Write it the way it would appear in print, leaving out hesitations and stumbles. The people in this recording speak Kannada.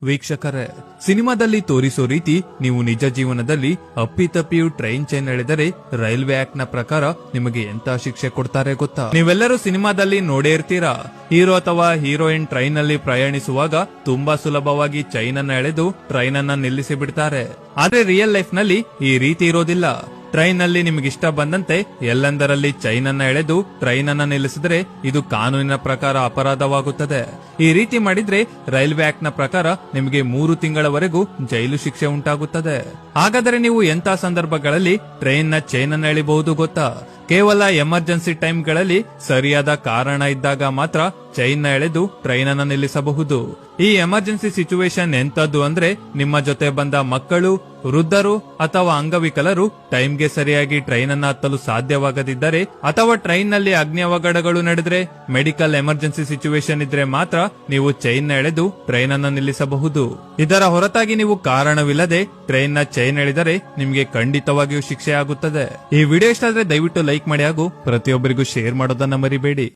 ವೀಕ್ಷಕರೇ, ಸಿನಿಮಾದಲ್ಲಿ ತೋರಿಸೋ ರೀತಿ ನೀವು ನಿಜ ಜೀವನದಲ್ಲಿ ಅಪ್ಪಿತಪ್ಪಿಯು ಟ್ರೈನ್ ಚೈನ್ ಎಳೆದರೆ ರೈಲ್ವೆ ಆಕ್ಟ್ ನ ಪ್ರಕಾರ ನಿಮಗೆ ಎಂತ ಶಿಕ್ಷೆ ಕೊಡ್ತಾರೆ ಗೊತ್ತಾ? ನೀವೆಲ್ಲರೂ ಸಿನಿಮಾದಲ್ಲಿ ನೋಡೇ ಇರ್ತೀರಾ, ಹೀರೋ ಅಥವಾ ಹೀರೋಯಿನ್ ಟ್ರೈನ್ ನಲ್ಲಿ ಪ್ರಯಾಣಿಸುವಾಗ ತುಂಬಾ ಸುಲಭವಾಗಿ ಚೈನ್ ಅನ್ನ ಎಳೆದು ಟ್ರೈನ್ ಅನ್ನ ನಿಲ್ಲಿಸಿ ಬಿಡ್ತಾರೆ. ಆದ್ರೆ ರಿಯಲ್ ಲೈಫ್ ನಲ್ಲಿ ಈ ರೀತಿ ಇರೋದಿಲ್ಲ. ಟ್ರೈನ್ ನಲ್ಲಿ ನಿಮಗಿಷ್ಟ ಬಂದಂತೆ ಎಲ್ಲೆಂದರಲ್ಲಿ ಚೈನ್ ಅನ್ನ ಎಳೆದು ಟ್ರೈನ್ ಅನ್ನ ನಿಲ್ಲಿಸಿದ್ರೆ ಇದು ಕಾನೂನಿನ ಪ್ರಕಾರ ಅಪರಾಧವಾಗುತ್ತದೆ. ಈ ರೀತಿ ಮಾಡಿದ್ರೆ ರೈಲ್ವೆ ಆಕ್ಟ್ ನ ಪ್ರಕಾರ ನಿಮಗೆ 3 ತಿಂಗಳವರೆಗೂ ಜೈಲು ಶಿಕ್ಷೆ ಉಂಟಾಗುತ್ತದೆ. ಹಾಗಾದರೆ ನೀವು ಎಂತ ಸಂದರ್ಭಗಳಲ್ಲಿ ಟ್ರೈನ್ ನ ಚೈನ್ ಅನ್ನ ಎಳಿಬಹುದು ಗೊತ್ತಾ? ಕೇವಲ ಎಮರ್ಜೆನ್ಸಿ ಟೈಮ್ಗಳಲ್ಲಿ ಸರಿಯಾದ ಕಾರಣ ಇದ್ದಾಗ ಮಾತ್ರ ಚೈನ್ ನ ಎಳೆದು ಟ್ರೈನ್ ಅನ್ನ ನಿಲ್ಲಿಸಬಹುದು. ಈ ಎಮರ್ಜೆನ್ಸಿ ಸಿಚುವೇಶನ್ ಎಂತದ್ದು ಅಂದ್ರೆ, ನಿಮ್ಮ ಜೊತೆ ಬಂದ ಮಕ್ಕಳು, ವೃದ್ಧರು ಅಥವಾ ಅಂಗವಿಕಲರು ಟೈಮ್ಗೆ ಸರಿಯಾಗಿ ಟ್ರೈನ್ ಅನ್ನ ಹತ್ತಲು ಸಾಧ್ಯವಾಗದಿದ್ದರೆ, ಅಥವಾ ಟ್ರೈನ್ ನಲ್ಲಿ ಅಗ್ನಿ ಅವಘಡಗಳು ನಡೆದ್ರೆ, ಮೆಡಿಕಲ್ ಎಮರ್ಜೆನ್ಸಿ ಸಿಚುವೇಶನ್ ಇದ್ರೆ ಮಾತ್ರ ನೀವು ಚೈನ್ ನ ಎಳೆದು ಟ್ರೈನ್ ಅನ್ನ ನಿಲ್ಲಿಸಬಹುದು. ಇದರ ಹೊರತಾಗಿ ನೀವು ಕಾರಣವಿಲ್ಲದೆ ಟ್ರೈನ್ ನ ಚೈನ್ ಎಳೆದರೆ ನಿಮಗೆ ಖಂಡಿತವಾಗಿಯೂ ಶಿಕ್ಷೆ ಆಗುತ್ತದೆ. ಈ ವಿಡಿಯೋ ಇಷ್ಟ ಆದ್ರೆ ದಯವಿಟ್ಟು ಲೈಕ್ ಮಾಡಿ ಹಾಗೂ ಪ್ರತಿಯೊಬ್ಬರಿಗೂ ಶೇರ್ ಮಾಡೋದನ್ನ ಮರಿಬೇಡಿ.